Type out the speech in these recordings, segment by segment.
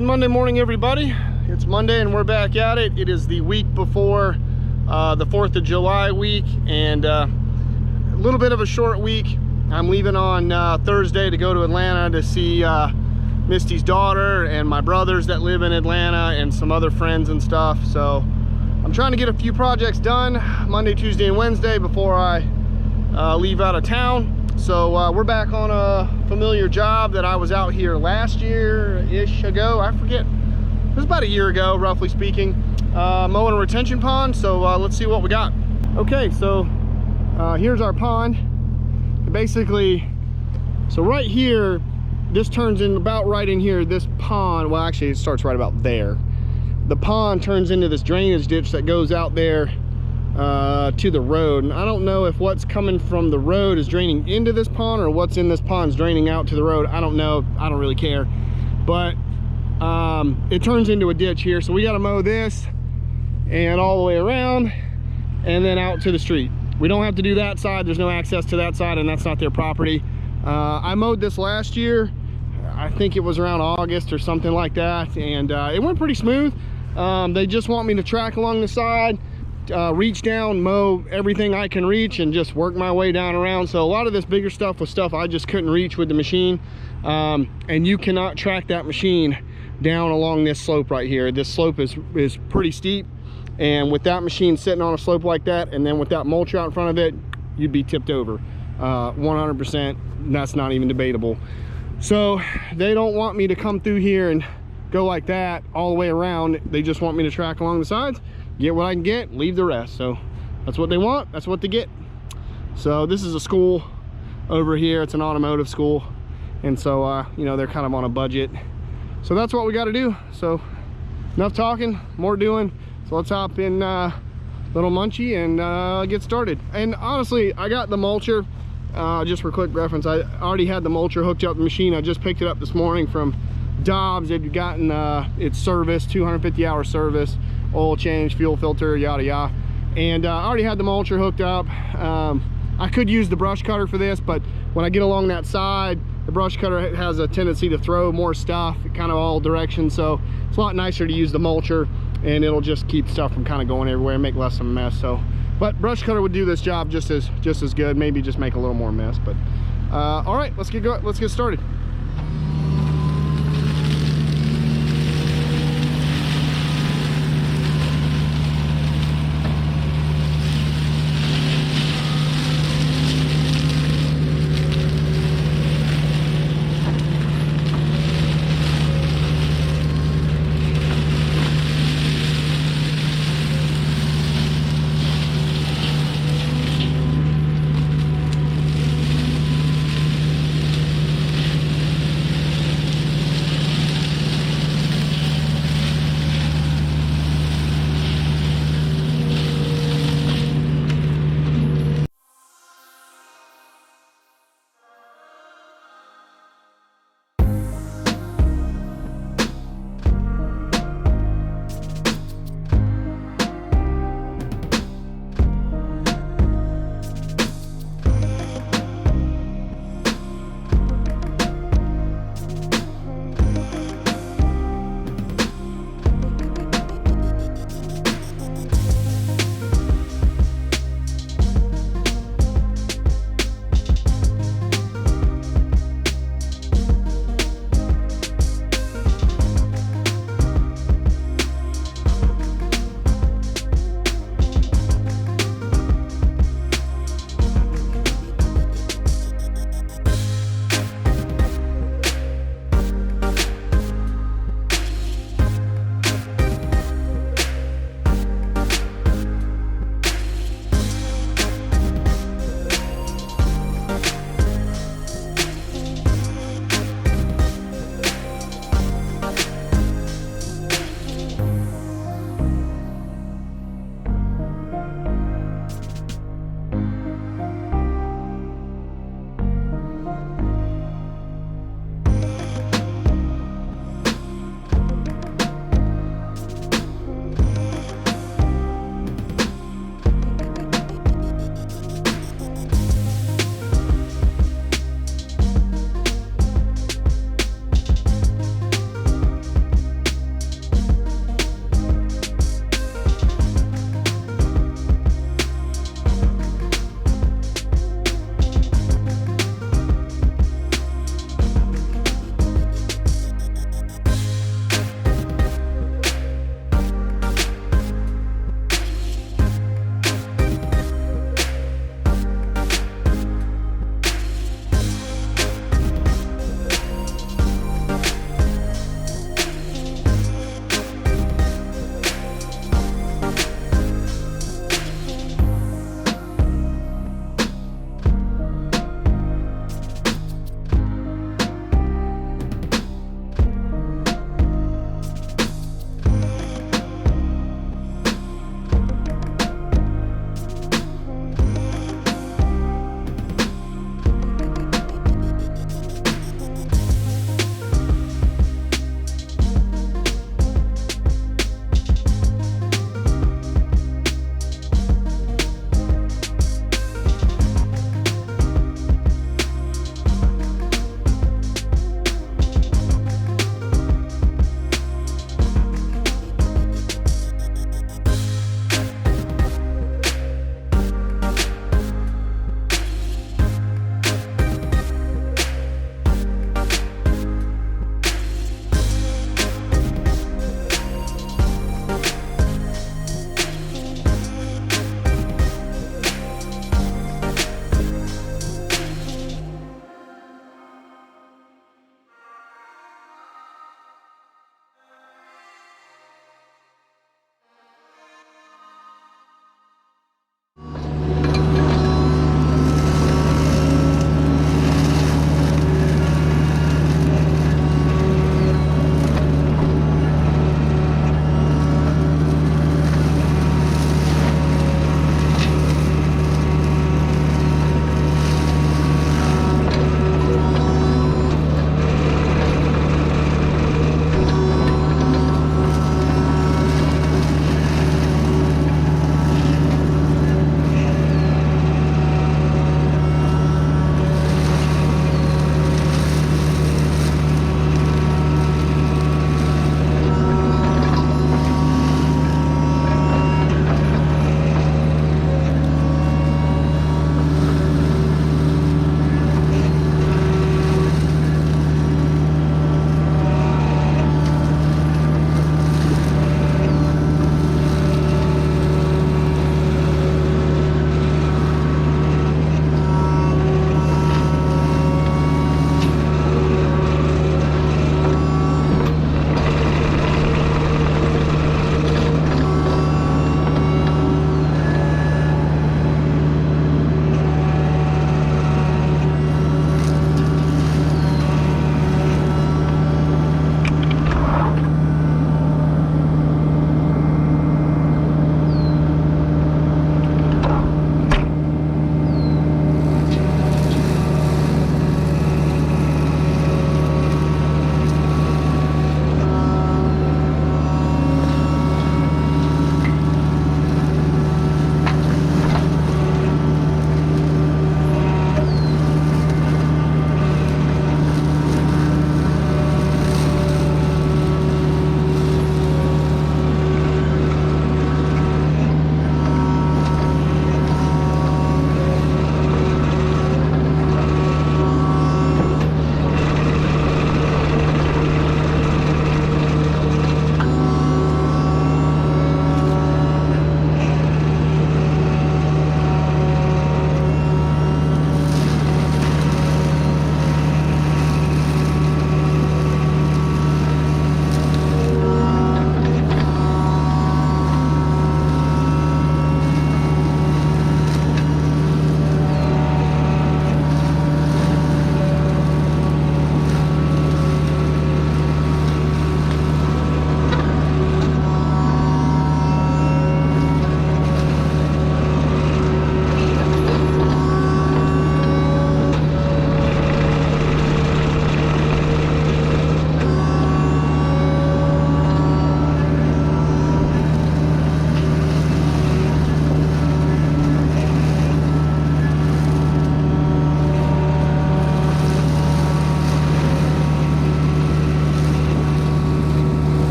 Good Monday morning, everybody. It's Monday and we're back at it. It is the week before the 4th of July week, and a little bit of a short week. I'm leaving on Thursday to go to Atlanta to see Misty's daughter and my brothers that live in Atlanta and some other friends and stuff. So I'm trying to get a few projects done Monday, Tuesday, and Wednesday before I leave out of town. So we're back on a familiar job that I was out here last year-ish ago. I forget. It was about a year ago, roughly speaking. Mowing a retention pond. So let's see what we got. Okay, so here's our pond. Basically, so right here, this turns in about right in here. This pond, well, actually, it starts right about there. The pond turns into this drainage ditch that goes out there to the road, and I don't know if what's coming from the road is draining into this pond or what's in this pond is draining out to the road. I don't know. I don't really care, but it turns into a ditch here, so we got to mow this and all the way around and then out to the street. We don't have to do that side. There's no access to that side, and that's not their property. I mowed this last year. I think it was around August or something like that, and it went pretty smooth. They just want me to track along the side, reach down, mow everything I can reach, and just work my way down around. So a lot of this bigger stuff was stuff I just couldn't reach with the machine, and you cannot track that machine down along this slope right here. This slope is pretty steep, and with that machine sitting on a slope like that, and then with that mulch out in front of it, you'd be tipped over 100%. That's not even debatable. So they don't want me to come through here and go like that all the way around. They just want me to track along the sides, get what I can get, leave the rest. So that's what they want, that's what they get. So this is a school over here. It's an automotive school, and so you know, they're kind of on a budget. So that's what we got to do. So enough talking, more doing. So let's hop in Little Munchie and get started. And honestly, I got the mulcher, just for quick reference, I already had the mulcher hooked up the machine. I just picked it up this morning from Dobbs. They've gotten its service, 250-hour service, oil change, fuel filter, yada yada. And I already had the mulcher hooked up. I could use the brush cutter for this, but when I get along that side, the brush cutter has a tendency to throw more stuff kind of all directions. So it's a lot nicer to use the mulcher, and it'll just keep stuff from kind of going everywhere and make less of a mess. So, but brush cutter would do this job just as good, maybe just make a little more mess. But all right, let's get started.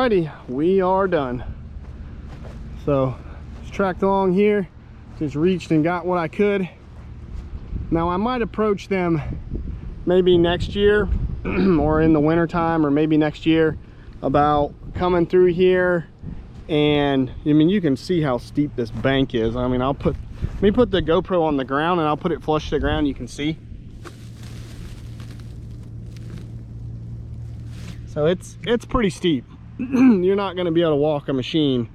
Alrighty, we are done. So just tracked along here, just reached and got what I could. Now I might approach them maybe next year or in the winter time, or maybe next year, about coming through here. And I mean, you can see how steep this bank is. I mean, let me put the GoPro on the ground and I'll put it flush to the ground. You can see. So it's pretty steep. You're not going to be able to walk a machine,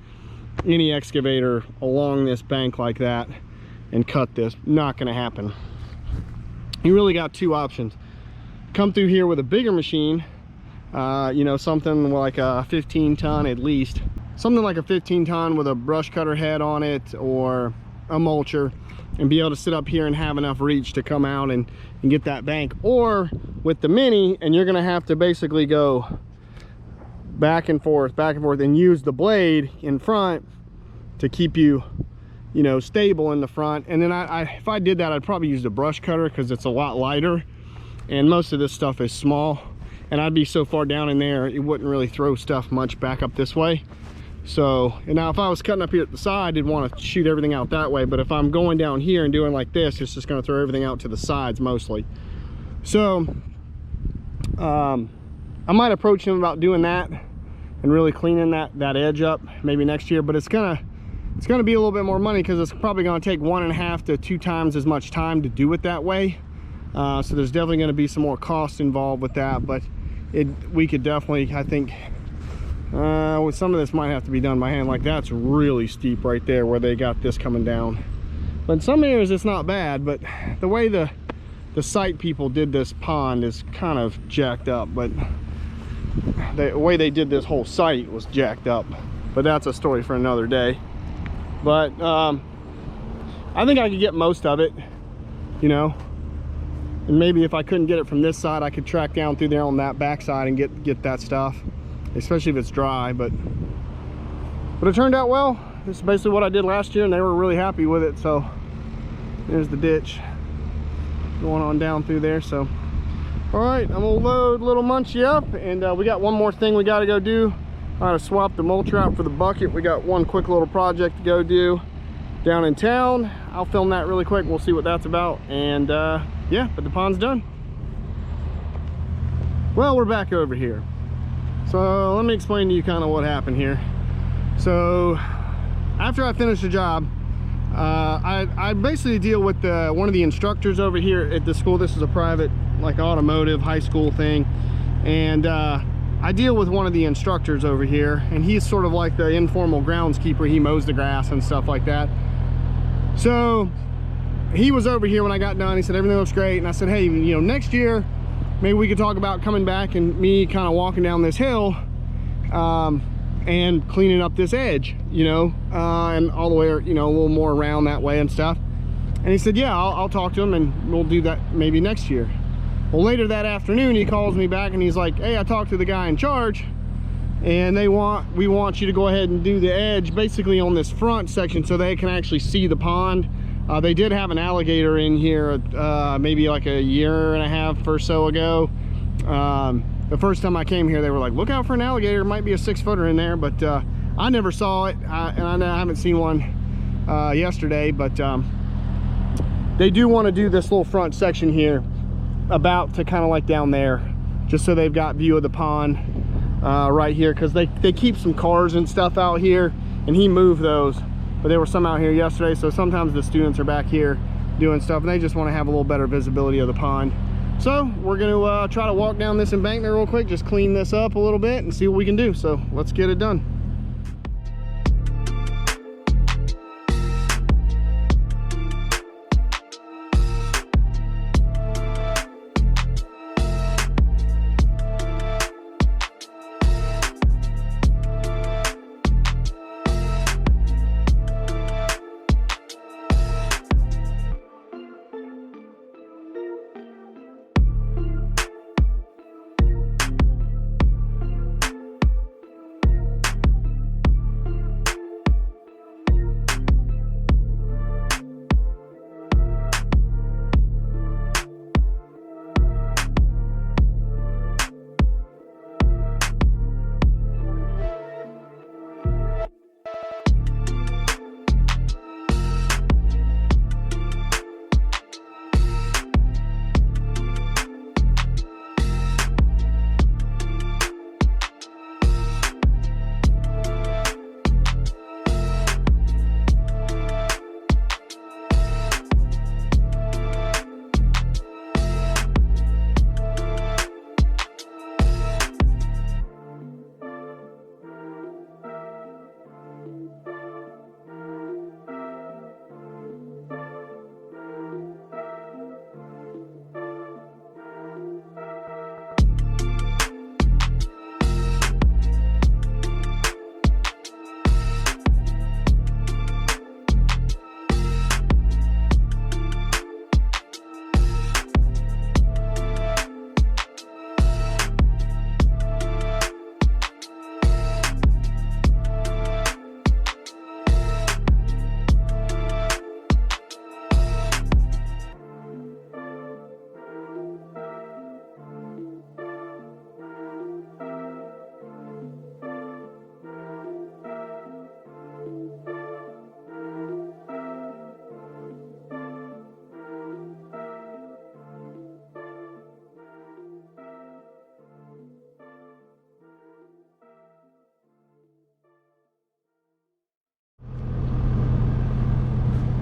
any excavator, along this bank like that and cut this. Not going to happen. You really got two options. Come through here with a bigger machine, you know, something like a 15-ton at least. Something like a 15-ton with a brush cutter head on it, or a mulcher, and be able to sit up here and have enough reach to come out and get that bank. Or with the mini, and you're gonna have to basically go back and forth and use the blade in front to keep you, you know, stable in the front. And then if I did that, I'd probably use the brush cutter because it's a lot lighter, and most of this stuff is small, and I'd be so far down in there it wouldn't really throw stuff much back up this way. So, and now if I was cutting up here at the side, I'd want to shoot everything out that way. But if I'm going down here and doing like this, it's just going to throw everything out to the sides mostly. So I might approach him about doing that and really cleaning that edge up maybe next year. But it's gonna be a little bit more money, because it's probably going to take 1.5 to 2 times as much time to do it that way. So there's definitely going to be some more cost involved with that. But we could definitely, I think, some of this might have to be done by hand. Like that's really steep right there where they got this coming down. But in some areas it's not bad, but the way the site people did this pond is kind of jacked up. But the way they did this whole site was jacked up. But that's a story for another day. But I think I could get most of it, you know. And maybe if I couldn't get it from this side, I could track down through there on that back side and get that stuff, especially if it's dry. But it turned out well. This is basically what I did last year, and they were really happy with it. So there's the ditch going on down through there. So all right, I'm gonna load Little Munchie up, and we got one more thing we got to go do. I gotta swap the mulcher out for the bucket. We got one quick little project to go do down in town. I'll film that really quick. We'll see what that's about. And yeah, but the pond's done. Well, we're back over here. So let me explain to you kind of what happened here. So after I finished the job, I basically deal with one of the instructors over here at the school. This is a private, like, automotive high school thing. And I deal with one of the instructors over here, and he's sort of like the informal groundskeeper. He mows the grass and stuff like that. So he was over here when I got done. He said everything looks great, and I said, hey, you know, next year maybe we could talk about coming back and me kind of walking down this hill and cleaning up this edge, you know, and all the way, you know, a little more around that way and stuff. And he said, yeah, I'll talk to him and we'll do that maybe next year. Well, later that afternoon he calls me back and he's like, hey, I talked to the guy in charge, and we want you to go ahead and do the edge basically on this front section so they can actually see the pond. They did have an alligator in here maybe like a 1.5 years or so ago. The first time I came here, they were like, look out for an alligator. It might be a 6-footer in there, but I never saw it, and I haven't seen one yesterday. But they do want to do this little front section here, about to kind of like down there, just so they've got view of the pond right here, because they keep some cars and stuff out here, and he moved those. But there were some out here yesterday, so sometimes the students are back here doing stuff, and they just want to have a little better visibility of the pond. So we're going to try to walk down this embankment real quick, just clean this up a little bit and see what we can do. So let's get it done.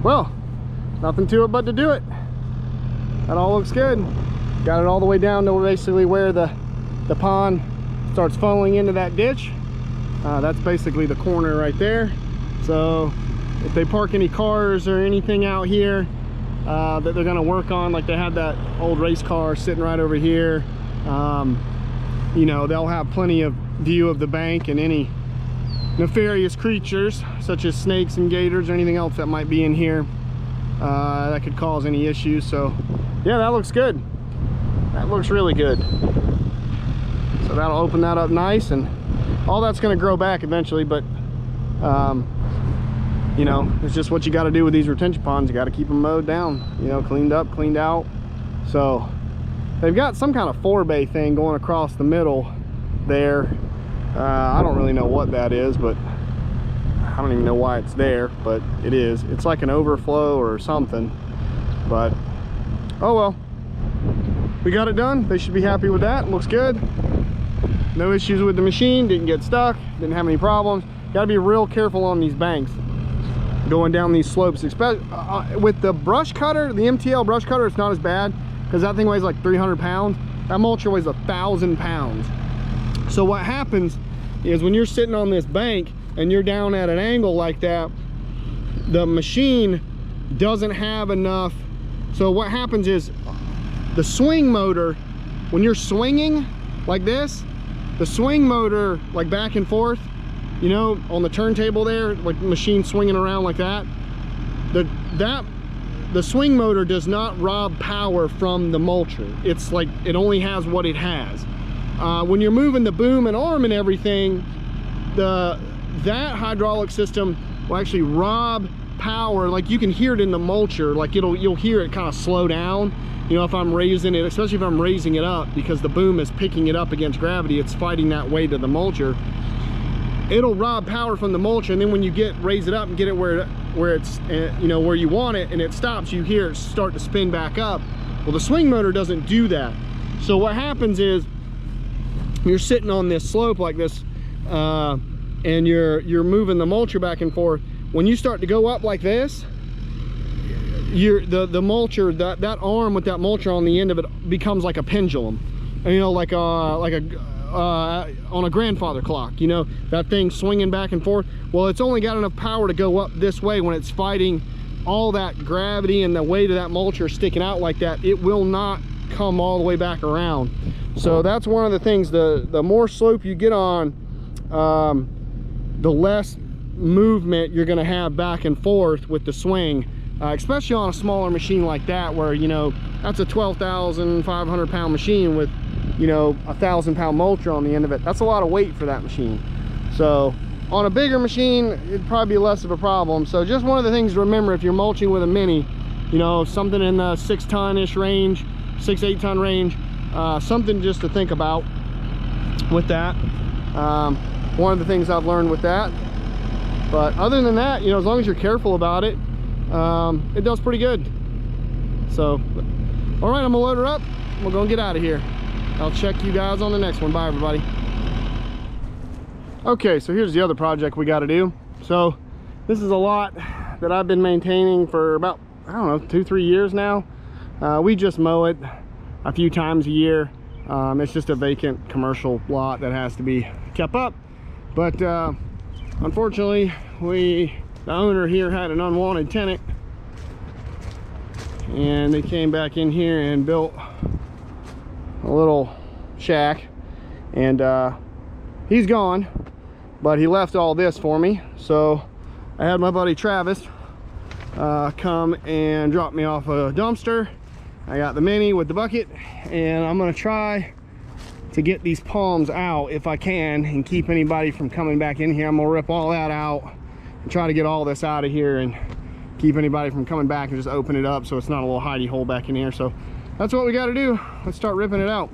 well, nothing to it but to do it. That all looks good. Got it all the way down to basically where the pond starts funneling into that ditch. That's basically the corner right there. So if they park any cars or anything out here that they're going to work on, like they had that old race car sitting right over here, you know, they'll have plenty of view of the bank and any nefarious creatures such as snakes and gators or anything else that might be in here that could cause any issues. So yeah, that looks good. That looks really good. So that'll open that up nice, and all that's going to grow back eventually, but you know, it's just what you got to do with these retention ponds. You got to keep them mowed down, you know, cleaned up, cleaned out. So they've got some kind of 4-bay thing going across the middle there. I don't really know what that is, but I don't even know why it's there, but it is. It's like an overflow or something, but oh well. We got it done. They should be happy with that. Looks good. No issues with the machine. Didn't get stuck. Didn't have any problems. Got to be real careful on these banks going down these slopes, especially with the brush cutter. The MTL brush cutter, it's not as bad because that thing weighs like 300 pounds. That mulcher weighs 1,000 pounds. So what happens is when you're sitting on this bank and you're down at an angle like that, the machine doesn't have enough. So what happens is the swing motor, when you're swinging like this, the swing motor, like back and forth, you know, on the turntable there, like the machine swinging around like that, the swing motor does not rob power from the mulcher. It's like it only has what it has. When you're moving the boom and arm and everything, that hydraulic system will actually rob power. Like you can hear it in the mulcher, like you'll hear it kind of slow down. You know, if I'm raising it, especially if I'm raising it up, because the boom is picking it up against gravity, it's fighting that weight of the mulcher. It'll rob power from the mulcher, and then when you raise it up and get it where it's you know, where you want it, and it stops, you hear it start to spin back up. Well, the swing motor doesn't do that. So what happens is you're sitting on this slope like this, and you're moving the mulcher back and forth. When you start to go up like this, the mulcher, that arm with that mulcher on the end of it becomes like a pendulum, you know, like on a grandfather clock, you know, that thing swinging back and forth. Well, it's only got enough power to go up this way. When it's fighting all that gravity and the weight of that mulcher sticking out like that, it will not come all the way back around. So that's one of the things. The more slope you get on, the less movement you're going to have back and forth with the swing, especially on a smaller machine like that, where, you know, that's a 12,500 pound machine with, you know, 1,000 pound mulcher on the end of it. That's a lot of weight for that machine. So on a bigger machine, it'd probably be less of a problem. So just one of the things to remember if you're mulching with a mini, you know, something in the 6-ton-ish range, 6-8 ton range, something just to think about with that. One of the things I've learned with that. But other than that, you know, as long as you're careful about it, it does pretty good. So, all right, I'm gonna load her up. We're gonna get out of here. I'll check you guys on the next one. Bye, everybody. Okay, so here's the other project we got to do. So this is a lot that I've been maintaining for about, I don't know, 2-3 years now. We just mow it a few times a year. It's just a vacant commercial lot that has to be kept up. But unfortunately, the owner here had an unwanted tenant, and they came back in here and built a little shack, and he's gone, but he left all this for me. So I had my buddy Travis come and drop me off a dumpster. I got the mini with the bucket, and I'm gonna try to get these palms out if I can and keep anybody from coming back in here. I'm gonna rip all that out and try to get all this out of here and keep anybody from coming back, and just open it up so it's not a little hidey hole back in here. So that's what we got to do. Let's start ripping it out.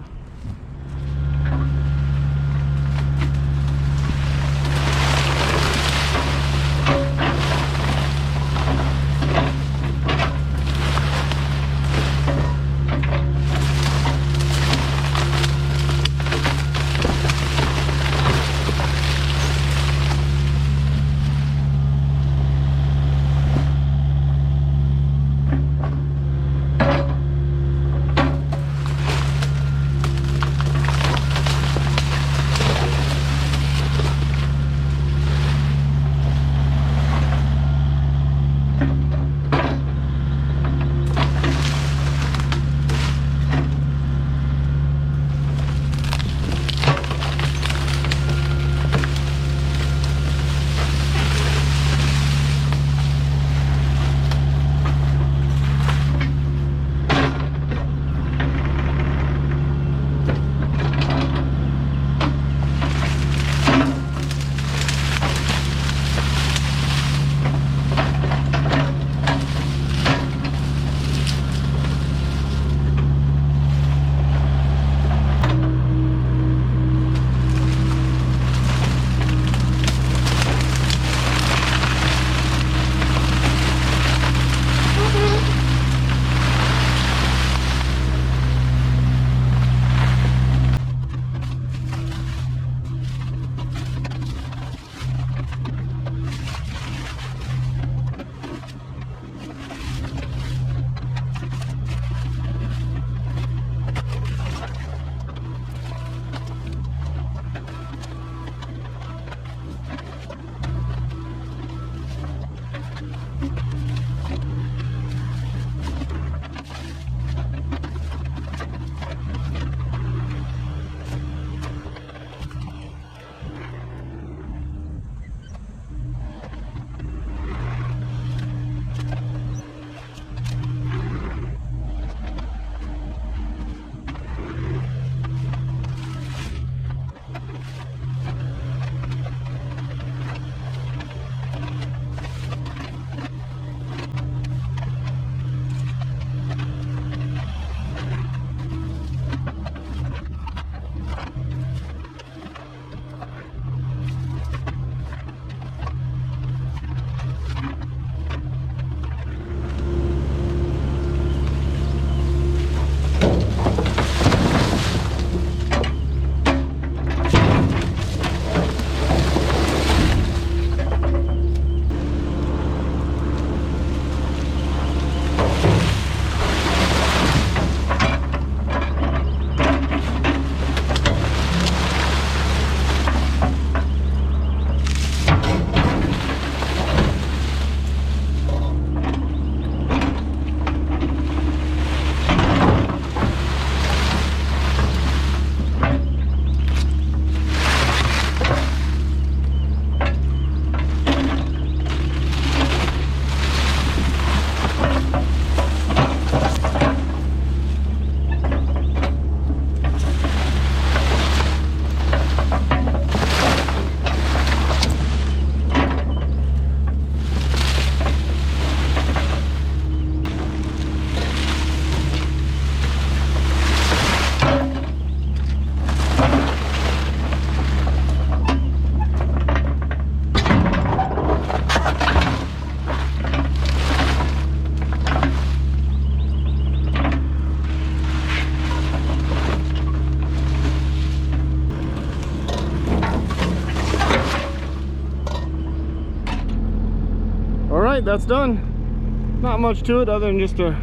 right, that's done. Not much to it other than just to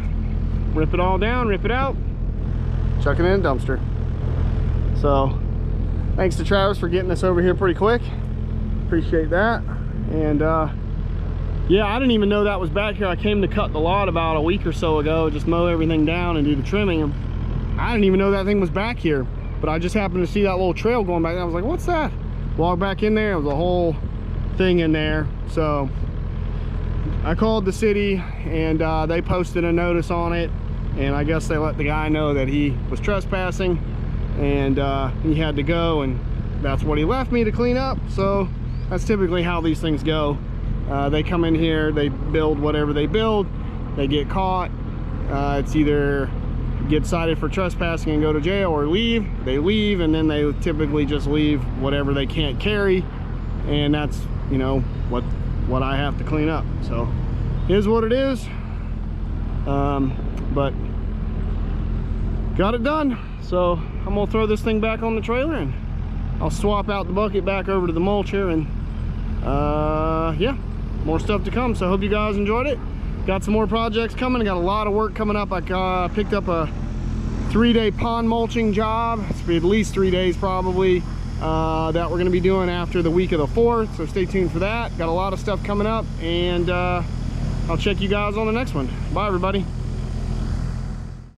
rip it all down, rip it out, chuck it in a dumpster. So thanks to Travis for getting us over here pretty quick. Appreciate that. And yeah, I didn't even know that was back here. I came to cut the lot about a week or so ago, just mow everything down and do the trimming. I didn't even know that thing was back here, but I just happened to see that little trail going back there. I was like, what's that? Walked back in there, it was a whole thing in there. So I called the city and they posted a notice on it, and I guess they let the guy know that he was trespassing and he had to go, and that's what he left me to clean up. So that's typically how these things go. They come in here, they build whatever they build, they get caught. It's either get cited for trespassing and go to jail, or leave. They leave, and then they typically just leave whatever they can't carry, and that's, you know, what I have to clean up. So it is what it is. But got it done. So I'm gonna throw this thing back on the trailer, and I'll swap out the bucket back over to the mulcher, and yeah, more stuff to come. So I hope you guys enjoyed it. Got some more projects coming. I got a lot of work coming up. I picked up a 3-day pond mulching job. It's be at least 3 days probably, that we're going to be doing after the week of the 4th. So stay tuned for that. Got a lot of stuff coming up, and I'll check you guys on the next one. Bye everybody.